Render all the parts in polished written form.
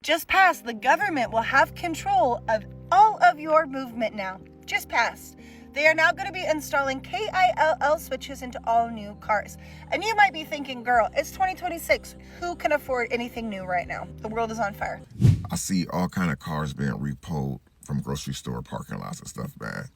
Just passed. The government will have control of all of your movement now. Just passed. They are now going to be installing KILL switches into all new cars. And you might be thinking, girl, it's 2026. Who can afford anything new right now? The world is on fire. I see all kind of cars being repoed from grocery store parking lots and stuff, man.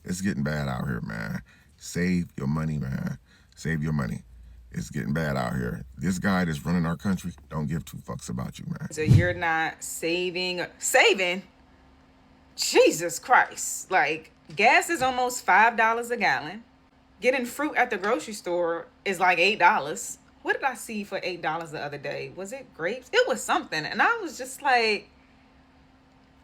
It's getting bad out here, man. Save your money, man. Save your money. It's getting bad out here. This guy that's running our country don't give two fucks about you, man. So you're not saving? Jesus Christ. Like, gas is almost $5 a gallon. Getting fruit at the grocery store is like $8. What did I see for $8 the other day? Was it grapes? It was something. And I was just like,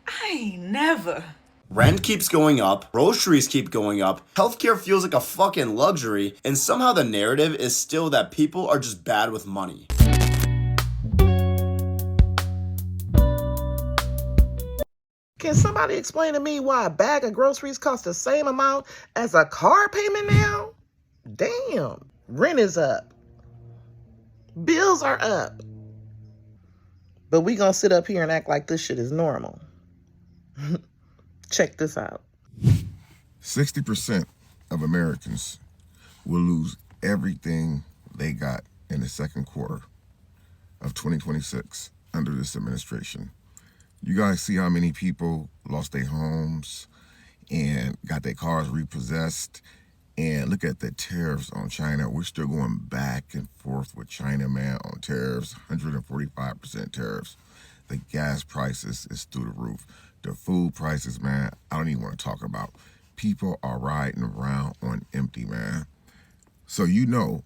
I ain't never. Rent keeps going up, groceries keep going up, healthcare feels like a fucking luxury, and somehow the narrative is still that people are just bad with money. Can somebody explain to me why a bag of groceries costs the same amount as a car payment now? Damn. Rent is up. Bills are up. But we gonna sit up here and act like this shit is normal. Check this out. 60% of Americans will lose everything they got in the second quarter of 2026 under this administration. You guys see how many people lost their homes and got their cars repossessed? And look at the tariffs on China. We're still going back and forth with China, man, on tariffs, 145% tariffs. The gas prices is through the roof. The food prices, man, I don't even want to talk about. People are riding around on empty, man. So you know,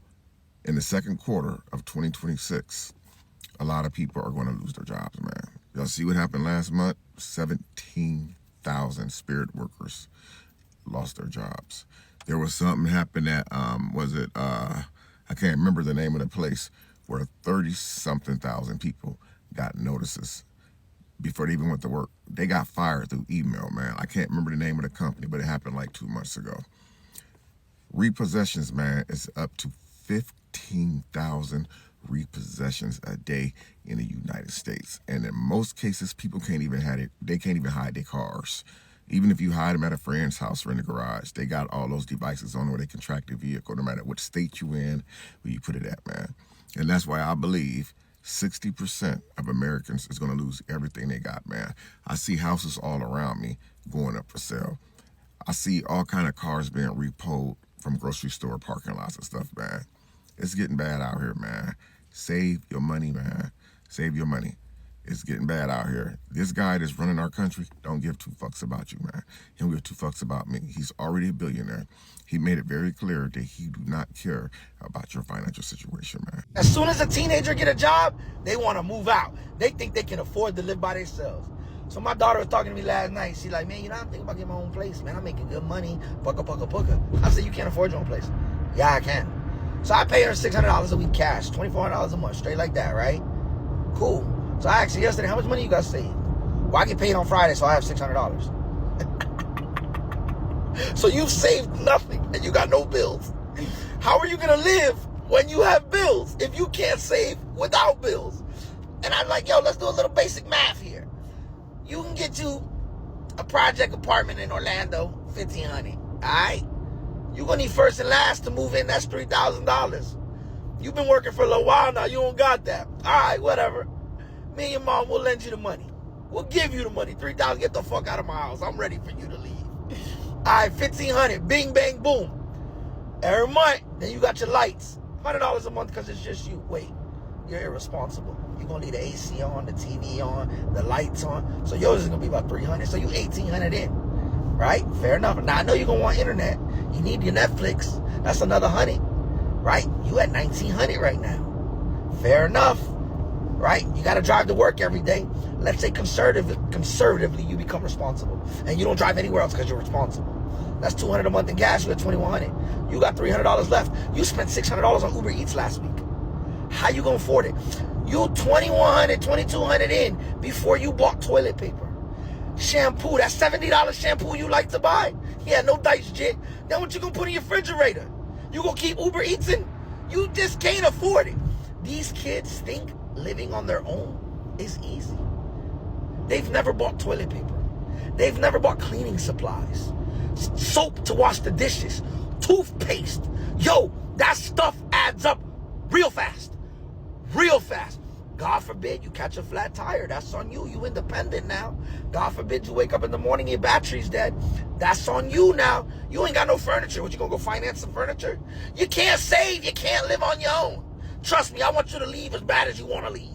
in the second quarter of 2026, a lot of people are going to lose their jobs, man. Y'all see what happened last month? 17,000 spirit workers lost their jobs. There was something happened at, I can't remember the name of the place, where 30-something thousand people got notices before they even went to work. They got fired through email, man. I can't remember the name of the company, but it happened like 2 months ago. Repossessions, man, is up to 15,000 repossessions a day in the United States. And in most cases, people can't even hide their cars. Even if you hide them at a friend's house or in the garage, they got all those devices on where they can track the vehicle, no matter what state you in, where you put it at, man. And that's why I believe 60% of Americans is going to lose everything they got, man. I see houses all around me going up for sale. I see all kind of cars being repoed from grocery store parking lots and stuff, man. It's getting bad out here, man. Save your money, man. Save your money. It's getting bad out here. This guy that's running our country don't give two fucks about you, man. He don't give two fucks about me. He's already a billionaire. He made it very clear that he do not care about your financial situation, man. As soon as a teenager get a job, they want to move out. They think they can afford to live by themselves. So my daughter was talking to me last night. She's like, man, I'm thinking about getting my own place, man. I'm making good money. Pucka. I said, you can't afford your own place. Yeah, I can. So I pay her $600 a week cash, $2,400 a month, straight like that, right? Cool. So I asked her yesterday, how much money you got saved? Well, I get paid on Friday, so I have $600. So you've saved nothing, and you got no bills. How are you going to live when you have bills if you can't save without bills? And I'm like, yo, let's do a little basic math here. You can get you a project apartment in Orlando, $1,500, all right? You're going to need first and last to move in. That's $3,000. You've been working for a little while now. You don't got that. All right, whatever. Me and your mom will lend you the money. We'll give you the money. $3,000. Get the fuck out of my house. I'm ready for you to leave. All right, $1,500. Bing, bang, boom. Every month, then you got your lights. $100 a month because it's just you. Wait, you're irresponsible. You're going to leave the AC on, the TV on, the lights on. So yours is going to be about $300. So you $1,800 in. Right? Fair enough. Now, I know you're going to want internet. You need your Netflix. That's another $100. Right? You at $1,900 right now. Fair enough. Right? You got to drive to work every day. Let's say conservatively, you become responsible. And you don't drive anywhere else because you're responsible. That's $200 a month in gas. You got $2,100. You got $300 left. You spent $600 on Uber Eats last week. How you going to afford it? You $2,100, $2,200 in before you bought toilet paper. Shampoo, that $70 shampoo you like to buy. Yeah, no dice jit. Then what you gonna put in your refrigerator? You gonna keep Uber Eating? You just can't afford it. These kids think living on their own is easy. They've never bought toilet paper. They've never bought cleaning supplies, soap to wash the dishes, toothpaste. Yo, that stuff adds up real fast. Real fast. God forbid you catch a flat tire. That's on you. You independent now. God forbid you wake up in the morning, your battery's dead. That's on you now. You ain't got no furniture. What, you gonna go finance some furniture? You can't save. You can't live on your own. Trust me, I want you to leave as bad as you want to leave.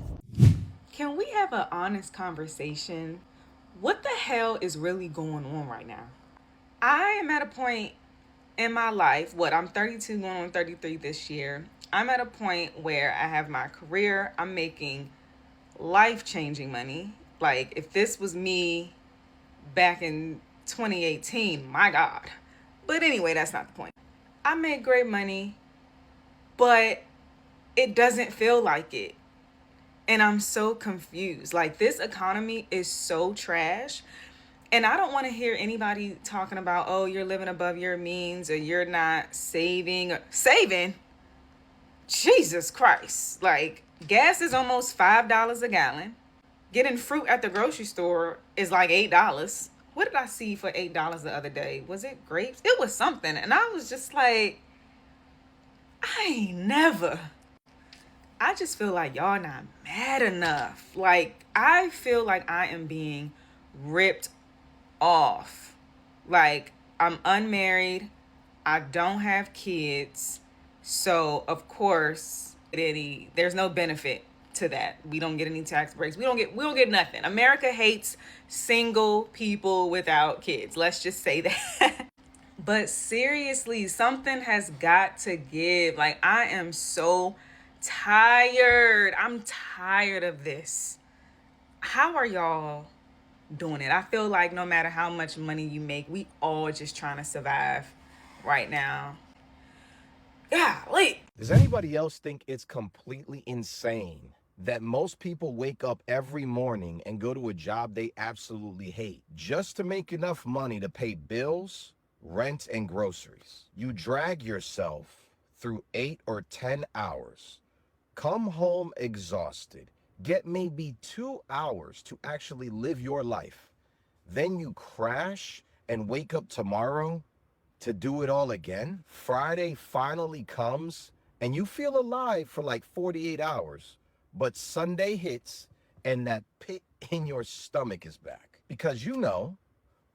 Can we have an honest conversation? What the hell is really going on right now? I am at a point in my life, I'm 32 going on 33 this year. I'm at a point where I have my career. I'm making life-changing money. Like, if this was me back in 2018, my God. But anyway, that's not the point. I make great money, but it doesn't feel like it. And I'm so confused. Like, this economy is so trash. And I don't want to hear anybody talking about, oh, you're living above your means or you're not saving. Saving? Jesus Christ. Like, gas is almost $5 a gallon. Getting fruit at the grocery store is like $8. What did I see for $8 the other day? Was it grapes? It was something. And I was just like, I just feel like y'all not mad enough. Like, I feel like I am being ripped off. Like, I'm unmarried. I don't have kids. So, of course, there's no benefit to that. We don't get any tax breaks. We don't get nothing. America hates single people without kids. Let's just say that. But seriously, something has got to give. Like, I am so tired. I'm tired of this. How are y'all doing it? I feel like no matter how much money you make, we all just trying to survive right now. Golly. Does anybody else think it's completely insane that most people wake up every morning and go to a job they absolutely hate just to make enough money to pay bills, rent, and groceries? You drag yourself through 8 or 10 hours, come home exhausted, get maybe 2 hours to actually live your life. Then you crash and wake up tomorrow to do it all again. Friday finally comes and you feel alive for like 48 hours, but Sunday hits and that pit in your stomach is back because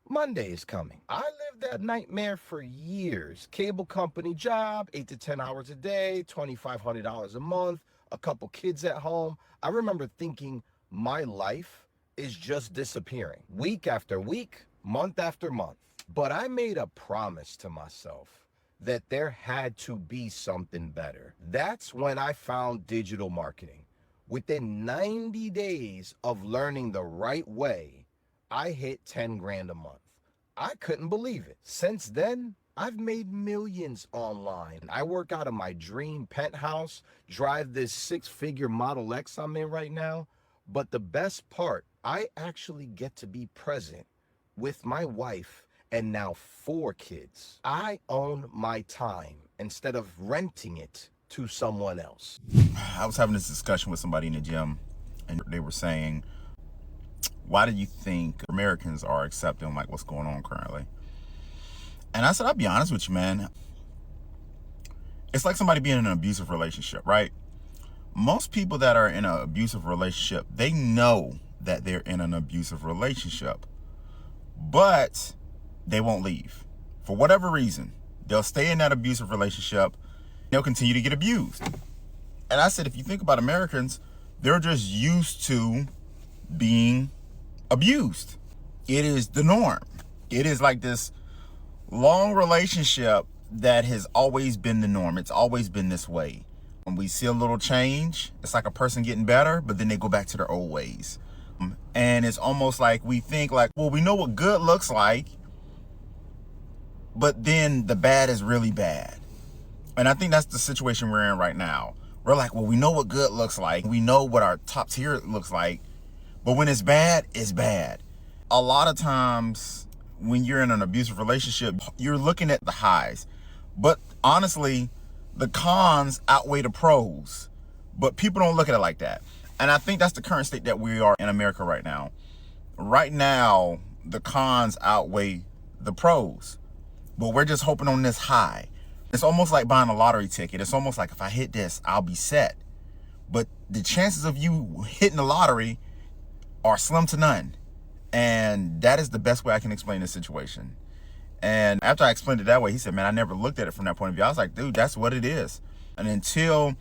Monday is coming. I lived that nightmare for years. Cable company job, 8 to 10 hours a day, $2,500 a month, a couple kids at home. I remember thinking my life is just disappearing week after week, month after month. But I made a promise to myself that there had to be something better. That's when I found digital marketing. Within 90 days of learning the right way, I hit 10 grand a month. I couldn't believe it. Since then, I've made millions online. I work out of my dream penthouse, drive this 6-figure Model X I'm in right now. But the best part, I actually get to be present with my wife and now 4 kids. I own my time instead of renting it to someone else. I was having this discussion with somebody in the gym, and they were saying, why do you think Americans are accepting like what's going on currently? And I said, I'll be honest with you, man. It's like somebody being in an abusive relationship, right? Most people that are in an abusive relationship, they know that they're in an abusive relationship, but they won't leave. For whatever reason, they'll stay in that abusive relationship. They'll continue to get abused. And I said, if you think about Americans, they're just used to being abused. It is the norm. It is like this long relationship that has always been the norm. It's always been this way. When we see a little change, it's like a person getting better, but then they go back to their old ways. And it's almost like we think like, well, we know what good looks like, but then the bad is really bad. And I think that's the situation we're in right now. We're like, well, we know what good looks like. We know what our top tier looks like. But when it's bad, it's bad. A lot of times when you're in an abusive relationship, you're looking at the highs. But honestly, the cons outweigh the pros. But people don't look at it like that. And I think that's the current state that we are in America right now. right now, the cons outweigh the pros, but we're just hoping on this high. It's almost like buying a lottery ticket. It's almost like if I hit this, I'll be set. But the chances of you hitting the lottery are slim to none. And that is the best way I can explain this situation. And after I explained it that way, he said, man, I never looked at it from that point of view. I was like, dude, that's what it is. And until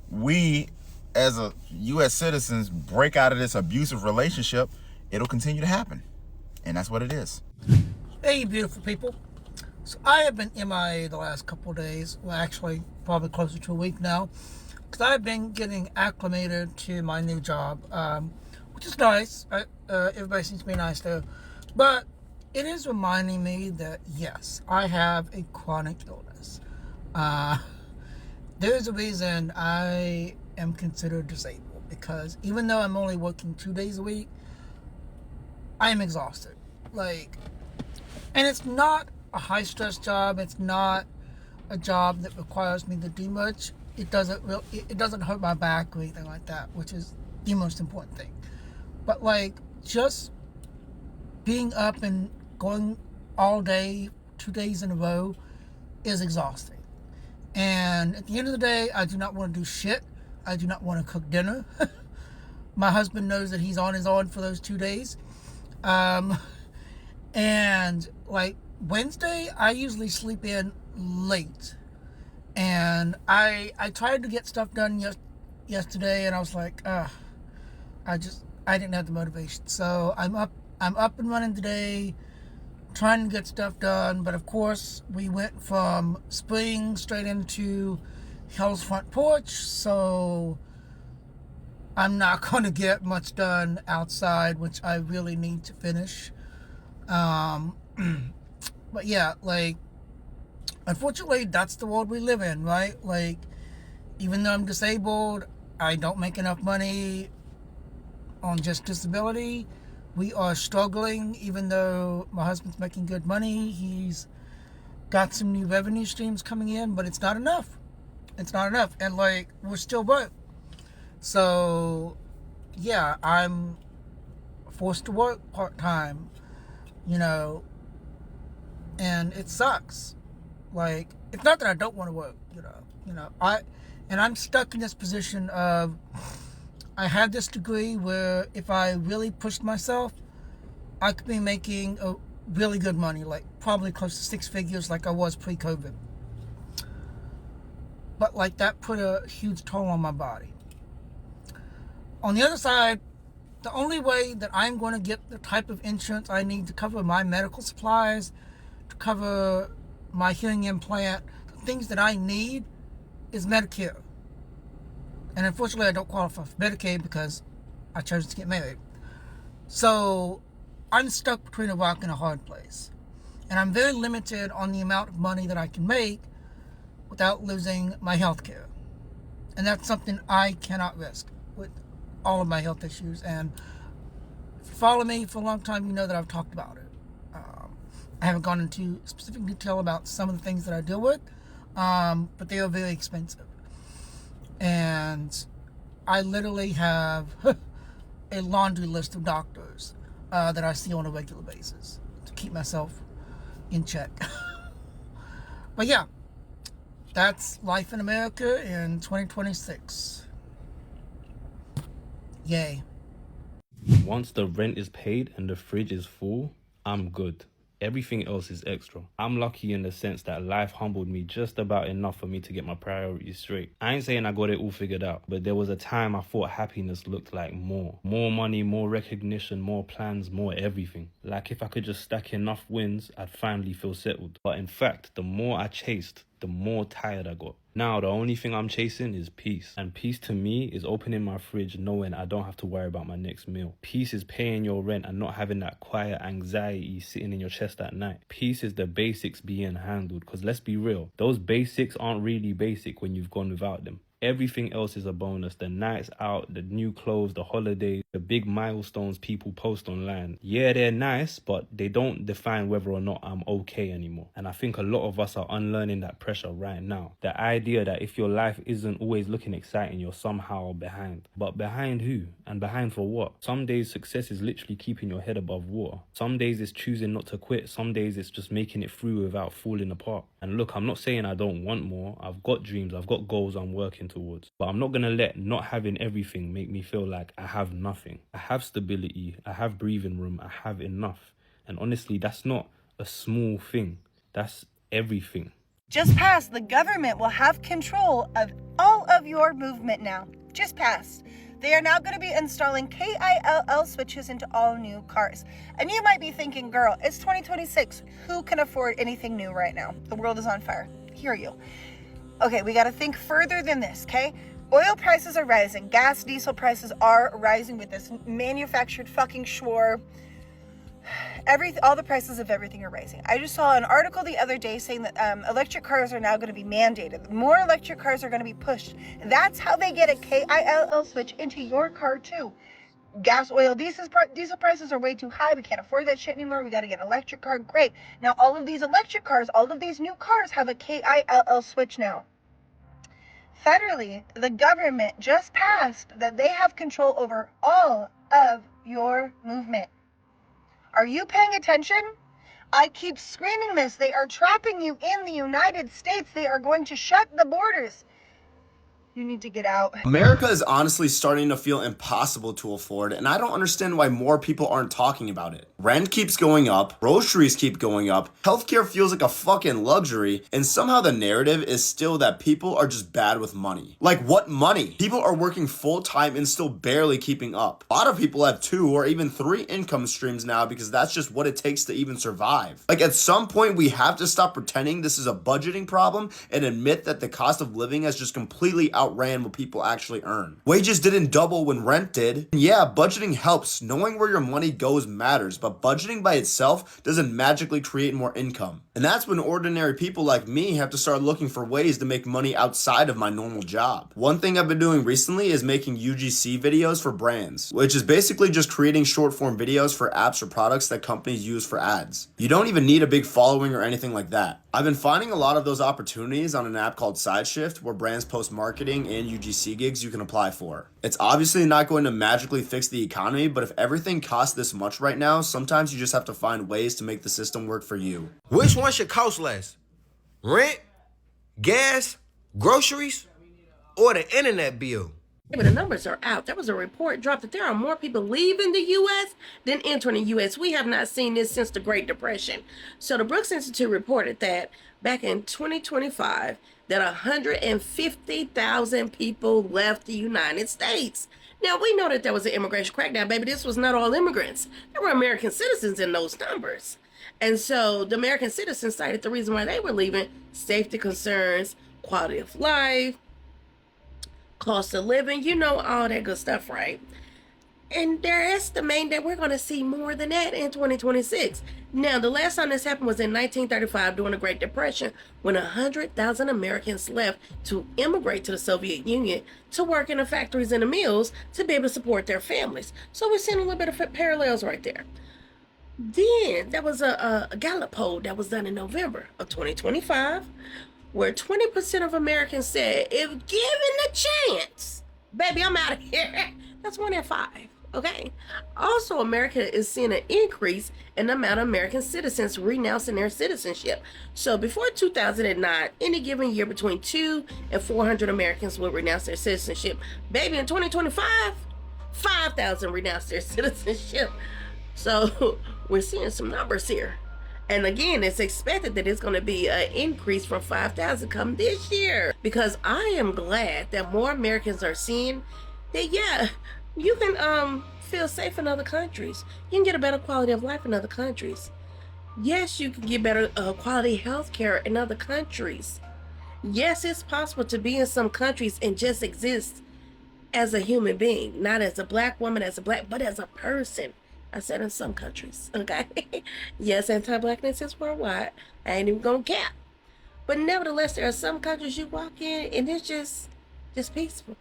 we, as a U.S. citizens, break out of this abusive relationship, it'll continue to happen. And that's what it is. Hey, beautiful people. So I have been MIA the last couple of days. Well, actually, probably closer to a week now. Because I've been getting acclimated to my new job, which is nice. Everybody seems to be nice there. But it is reminding me that, yes, I have a chronic illness. There's a reason I am considered disabled. Because even though I'm only working 2 days a week, I am exhausted. And it's not a high-stress job. It's not a job that requires me to do much. It doesn't hurt my back or anything like that, which is the most important thing. But just being up and going all day, 2 days in a row, is exhausting. And at the end of the day, I do not want to do shit. I do not want to cook dinner. My husband knows that he's on his own for those 2 days. And Wednesday, I usually sleep in late. And I tried to get stuff done yesterday, and I was like, I didn't have the motivation. So I'm up and running today, trying to get stuff done. But of course, we went from spring straight into hell's front porch, so I'm not going to get much done outside, which I really need to finish. But yeah, unfortunately, that's the world we live in, right? Even though I'm disabled, I don't make enough money on just disability. We are struggling, even though my husband's making good money. He's got some new revenue streams coming in, but it's not enough. It's not enough. And we're still broke. So yeah, I'm forced to work part-time, and it sucks. It's not that I don't want to work, I'm stuck in this position of, I had this degree where if I really pushed myself, I could be making a really good money, probably close to 6 figures like I was pre-COVID. But that put a huge toll on my body. On the other side, the only way that I'm going to get the type of insurance I need to cover my medical supplies, to cover my hearing implant, the things that I need, is Medicare. And unfortunately, I don't qualify for Medicaid because I chose to get married. So I'm stuck between a rock and a hard place. And I'm very limited on the amount of money that I can make without losing my health care. And that's something I cannot risk with all of my health issues. And if you follow me for a long time, you know that I've talked about it. I haven't gone into specific detail about some of the things that I deal with, but they are very expensive. And I literally have a laundry list of doctors that I see on a regular basis to keep myself in check. But yeah, that's life in America in 2026. Yay. Once the rent is paid and the fridge is full, I'm good. Everything else is extra. I'm lucky in the sense that life humbled me just about enough for me to get my priorities straight. I ain't saying I got it all figured out, but there was a time I thought happiness looked like more. More money, more recognition, more plans, more everything. If I could just stack enough wins, I'd finally feel settled. But in fact, the more I chased, the more tired I got. Now, the only thing I'm chasing is peace. And peace to me is opening my fridge knowing I don't have to worry about my next meal. Peace is paying your rent and not having that quiet anxiety sitting in your chest at night. Peace is the basics being handled. Because let's be real, those basics aren't really basic when you've gone without them. Everything else is a bonus. The nights out, the new clothes, the holidays, the big milestones people post online. Yeah, they're nice, but they don't define whether or not I'm okay anymore. And I think a lot of us are unlearning that pressure right now. The idea that if your life isn't always looking exciting, you're somehow behind. But behind who? And behind for what? Some days success is literally keeping your head above water. Some days it's choosing not to quit. Some days it's just making it through without falling apart. And look, I'm not saying I don't want more. I've got dreams, I've got goals I'm working towards. But I'm not gonna let not having everything make me feel like I have nothing. I have stability, I have breathing room, I have enough. And honestly, that's not a small thing. That's everything. Just passed, the government will have control of all of your movement now. Just passed. They are now going to be installing KILL switches into all new cars. And you might be thinking, girl, it's 2026. Who can afford anything new right now? The world is on fire. Hear you. Okay, we got to think further than this, okay? Oil prices are rising. Gas, diesel prices are rising with this manufactured fucking schwar. All the prices of everything are rising. I just saw an article the other day saying that electric cars are now going to be mandated. More electric cars are going to be pushed. That's how they get a KILL switch into your car too. Gas, oil, diesel prices are way too high. We can't afford that shit anymore. We got to get an electric car. Great. Now all of these electric cars, all of these new cars have a KILL switch now. Federally, the government just passed that they have control over all of your movement. Are you paying attention? I keep screaming this. They are trapping you in the United States. They are going to shut the borders. You need to get out. America is honestly starting to feel impossible to afford, and I don't understand why more people aren't talking about it. Rent keeps going up, groceries keep going up, healthcare feels like a fucking luxury, and somehow the narrative is still that people are just bad with money. Like, what money? People are working full-time and still barely keeping up. A lot of people have 2 or even 3 income streams now because that's just what it takes to even survive. Like, at some point, we have to stop pretending this is a budgeting problem and admit that the cost of living has just completely outran what people actually earn. Wages didn't double when rent did. And yeah, budgeting helps. Knowing where your money goes matters, but budgeting by itself doesn't magically create more income. And that's when ordinary people like me have to start looking for ways to make money outside of my normal job. One thing I've been doing recently is making UGC videos for brands, which is basically just creating short form videos for apps or products that companies use for ads. You don't even need a big following or anything like that. I've been finding a lot of those opportunities on an app called SideShift, where brands post marketing and UGC gigs you can apply for. It's obviously not going to magically fix the economy, but if everything costs this much right now, sometimes you just have to find ways to make the system work for you. Which one should cost less? Rent, gas, groceries, or the internet bill? But the numbers are out. There was a report dropped that there are more people leaving the U.S. than entering the U.S. We have not seen this since the Great Depression. So the Brooks Institute reported that back in 2025, that 150,000 people left the United States. Now, we know that there was an immigration crackdown, baby. This was not all immigrants. There were American citizens in those numbers. And so the American citizens cited the reason why they were leaving: safety concerns, quality of life, cost of living, you know, all that good stuff, right? And they're estimating that we're going to see more than that in 2026. Now, the last time this happened was in 1935 during the Great Depression, when 100,000 Americans left to immigrate to the Soviet Union to work in the factories and the mills to be able to support their families. So we're seeing a little bit of parallels right there. Then there was a Gallup poll that was done in November of 2025, where 20% of Americans said, if given the chance, baby, I'm out of here. That's 1 in 5, okay? Also, America is seeing an increase in the amount of American citizens renouncing their citizenship. So before 2009, any given year, between 200 and 400 Americans would renounce their citizenship. Baby, in 2025, 5,000 renounced their citizenship. So we're seeing some numbers here. And again, it's expected that it's going to be an increase from 5,000 come this year. Because I am glad that more Americans are seeing that, yeah, you can feel safe in other countries. You can get a better quality of life in other countries. Yes, you can get better quality health care in other countries. Yes, it's possible to be in some countries and just exist as a human being. Not as a black woman, but as a person. I said in some countries, okay? Yes, anti-blackness is worldwide. I ain't even gonna cap. But nevertheless, there are some countries you walk in and it's just just peaceful.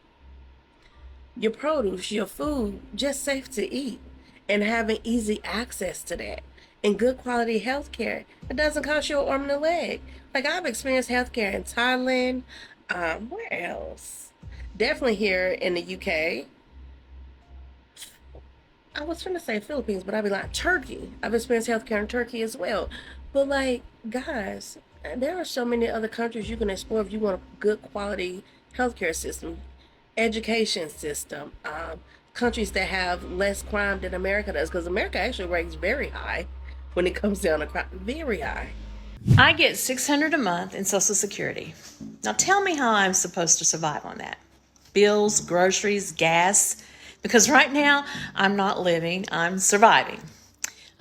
Your produce, your food, just safe to eat, and having easy access to that, and good quality health care. It doesn't cost you an arm and a leg. Like, I've experienced healthcare in Thailand. Where else? Definitely here in the UK. I was trying to say Philippines, but I'd be like Turkey. I've experienced healthcare in Turkey as well. But like, guys, there are so many other countries you can explore if you want a good quality healthcare system, education system. Countries that have less crime than America does, because America actually ranks very high when it comes down to crime, very high. I get $600 a month in Social Security. Now tell me how I'm supposed to survive on that. Bills, groceries, gas. Because right now, I'm not living, I'm surviving.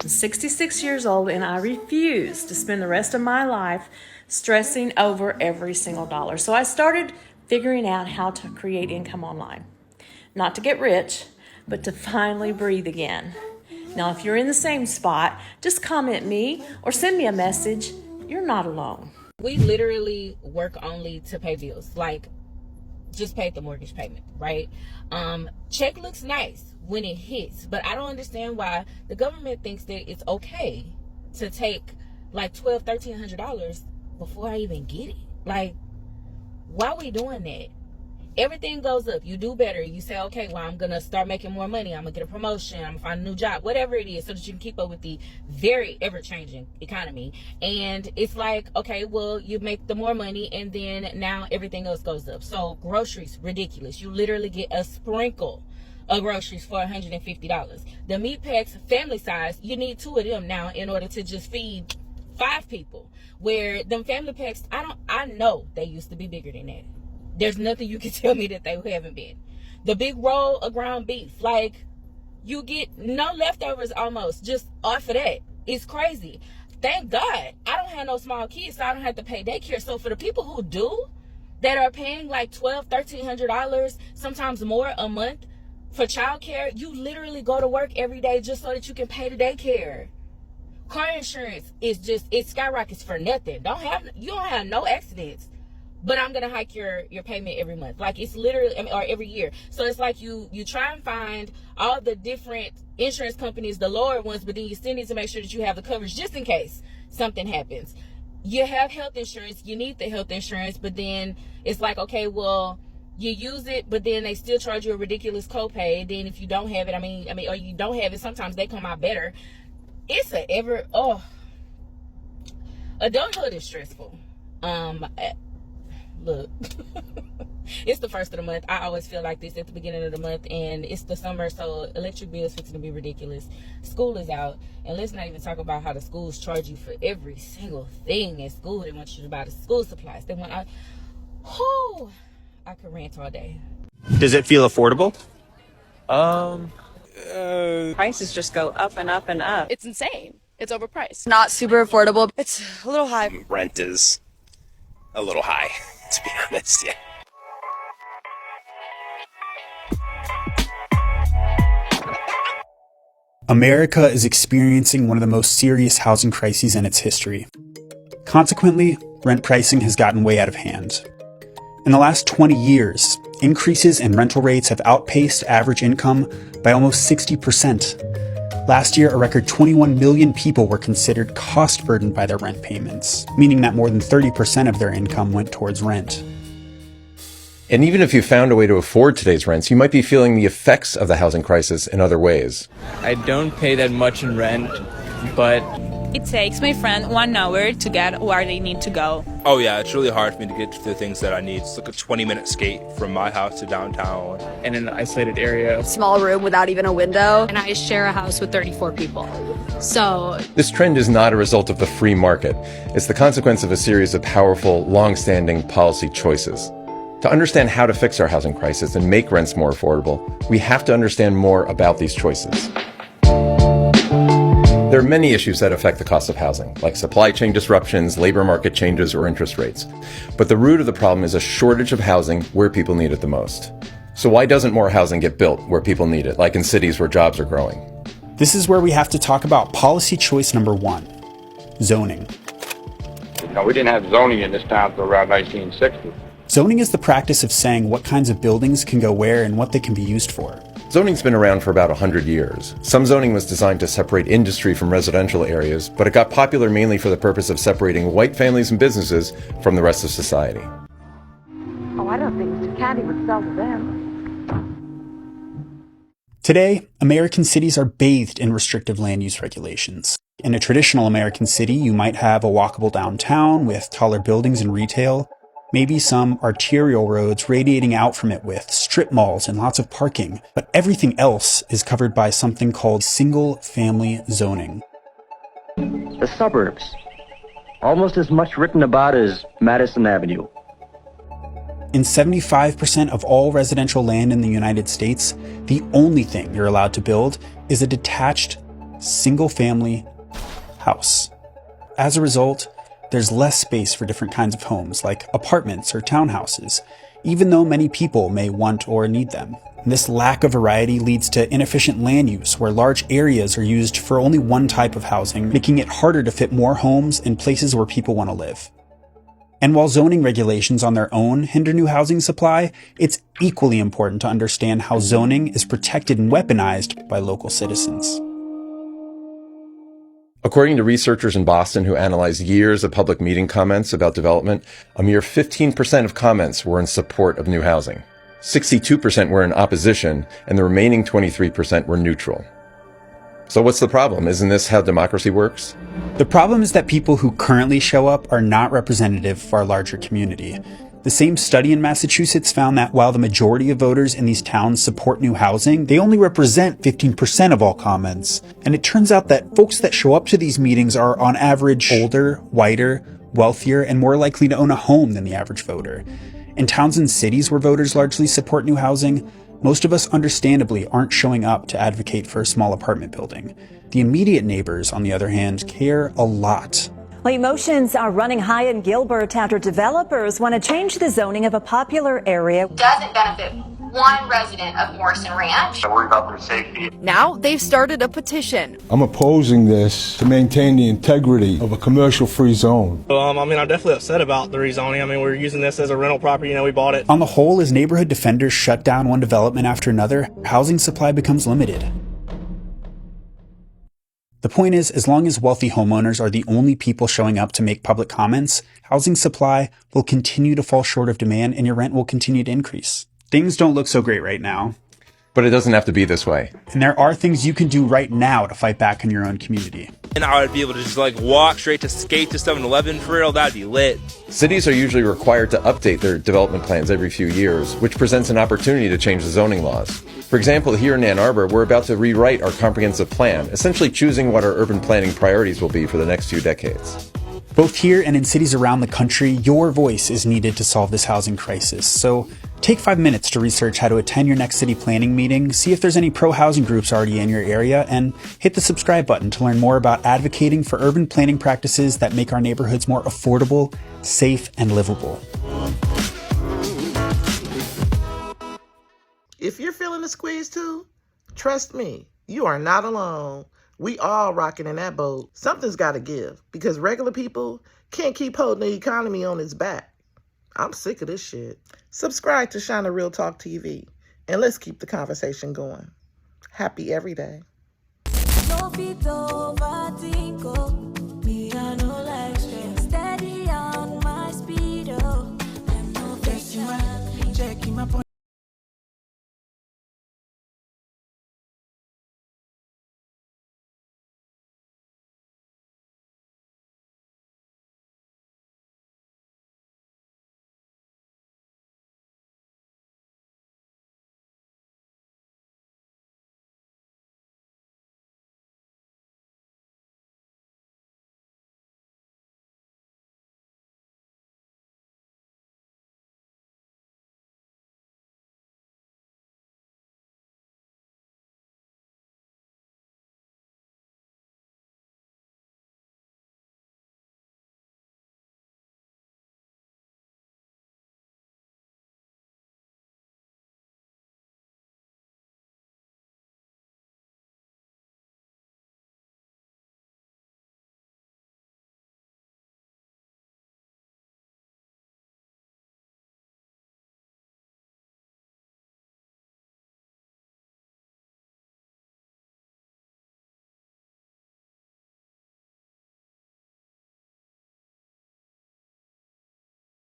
I'm 66 years old and I refuse to spend the rest of my life stressing over every single dollar. So I started figuring out how to create income online. Not to get rich, but to finally breathe again. Now, if you're in the same spot, just comment me or send me a message. You're not alone. We literally work only to pay bills. Like, just paid the mortgage payment, right? Check looks nice when it hits, but I don't understand why the government thinks that it's okay to take like $1,200-$1,300 before I even get it. Like, why are we doing that? Everything goes up. You do better. You say, okay, well, I'm going to start making more money. I'm going to get a promotion. I'm going to find a new job, whatever it is, so that you can keep up with the very ever-changing economy. And it's like, okay, well, you make the more money, and then now everything else goes up. So groceries, ridiculous. You literally get a sprinkle of groceries for $150. The meat packs, family size, you need 2 of them now in order to just feed 5 people. Where them family packs, I know they used to be bigger than that. There's nothing you can tell me that they haven't been. The big roll of ground beef, like, you get no leftovers almost just off of that. It's crazy. Thank God I don't have no small kids, so I don't have to pay daycare. So for the people who do, that are paying like $1,200-$1,300, sometimes more a month for childcare, you literally go to work every day just so that you can pay the daycare. Car insurance is just, it skyrockets for nothing. You don't have no accidents. But I'm gonna hike your payment every month. Like, it's literally, or every year. So it's like you try and find all the different insurance companies, the lower ones, but then you still need to make sure that you have the coverage just in case something happens. You have health insurance, you need the health insurance, but then it's like, okay, well, you use it, but then they still charge you a ridiculous copay. Then if you don't have it, or you don't have it, sometimes they come out better. It's adulthood is stressful. Look, it's the first of the month. I always feel like this at the beginning of the month, and it's the summer, so electric bills fixing to be ridiculous. School is out, and let's not even talk about how the schools charge you for every single thing at school. They want you to buy the school supplies. I could rant all day. Does it feel affordable? Prices just go up and up and up. It's insane. It's overpriced. Not super affordable. It's a little high. Rent is a little high, to be honest, yeah. America is experiencing one of the most serious housing crises in its history. Consequently, rent pricing has gotten way out of hand. In the last 20 years, increases in rental rates have outpaced average income by almost 60%. Last year, a record 21 million people were considered cost burdened by their rent payments, meaning that more than 30% of their income went towards rent. And even if you found a way to afford today's rents, you might be feeling the effects of the housing crisis in other ways. I don't pay that much in rent, but it takes my friend 1 hour to get where they need to go. Oh yeah, it's really hard for me to get to the things that I need. It's like a 20-minute skate from my house to downtown. In an isolated area. Small room without even a window. And I share a house with 34 people. So this trend is not a result of the free market. It's the consequence of a series of powerful, long-standing policy choices. To understand how to fix our housing crisis and make rents more affordable, we have to understand more about these choices. There are many issues that affect the cost of housing, like supply chain disruptions, labor market changes, or interest rates. But the root of the problem is a shortage of housing where people need it the most. So why doesn't more housing get built where people need it, like in cities where jobs are growing? This is where we have to talk about policy choice number 1, zoning. We didn't have zoning in this town until around 1960. Zoning is the practice of saying what kinds of buildings can go where and what they can be used for. Zoning's been around for about 100 years. Some zoning was designed to separate industry from residential areas, but it got popular mainly for the purpose of separating white families and businesses from the rest of society. Oh, I don't think Mr. Candy would sell to them. Today, American cities are bathed in restrictive land use regulations. In a traditional American city, you might have a walkable downtown with taller buildings and retail, maybe some arterial roads radiating out from it with strip malls and lots of parking, but everything else is covered by something called single-family zoning. The suburbs. Almost as much written about as Madison Avenue. In 75% of all residential land in the United States, the only thing you're allowed to build is a detached, single-family house. As a result, there's less space for different kinds of homes, like apartments or townhouses, even though many people may want or need them. This lack of variety leads to inefficient land use, where large areas are used for only one type of housing, making it harder to fit more homes in places where people want to live. And while zoning regulations on their own hinder new housing supply, it's equally important to understand how zoning is protected and weaponized by local citizens. According to researchers in Boston who analyzed years of public meeting comments about development, a mere 15% of comments were in support of new housing. 62% were in opposition, and the remaining 23% were neutral. So what's the problem? Isn't this how democracy works? The problem is that people who currently show up are not representative of our larger community. The same study in Massachusetts found that while the majority of voters in these towns support new housing, they only represent 15% of all comments. And it turns out that folks that show up to these meetings are on average older, whiter, wealthier, and more likely to own a home than the average voter. In towns and cities where voters largely support new housing, most of us understandably aren't showing up to advocate for a small apartment building. The immediate neighbors, on the other hand, care a lot. Well, emotions are running high in Gilbert after developers want to change the zoning of a popular area. Doesn't benefit one resident of Morrison Ranch. I worry about their safety. Now they've started a petition. I'm opposing this to maintain the integrity of a commercial-free zone. I'm definitely upset about the rezoning. We're using this as a rental property. We bought it. On the whole, as neighborhood defenders shut down one development after another, housing supply becomes limited. The point is, as long as wealthy homeowners are the only people showing up to make public comments, housing supply will continue to fall short of demand and your rent will continue to increase. Things don't look so great right now. But it doesn't have to be this way. And there are things you can do right now to fight back in your own community. And I would be able to just walk straight to skate to 7-Eleven for real. That'd be lit. Cities are usually required to update their development plans every few years, which presents an opportunity to change the zoning laws. For example, here in Ann Arbor, we're about to rewrite our comprehensive plan, essentially choosing what our urban planning priorities will be for the next few decades. Both here and in cities around the country, your voice is needed to solve this housing crisis. So take 5 minutes to research how to attend your next city planning meeting, see if there's any pro-housing groups already in your area, and hit the subscribe button to learn more about advocating for urban planning practices that make our neighborhoods more affordable, safe, and livable. If you're feeling the squeeze too, trust me, you are not alone. We all rocking in that boat. Something's got to give because regular people can't keep holding the economy on its back. I'm sick of this shit. Subscribe to Shana Real Talk TV and let's keep the conversation going. Happy every day.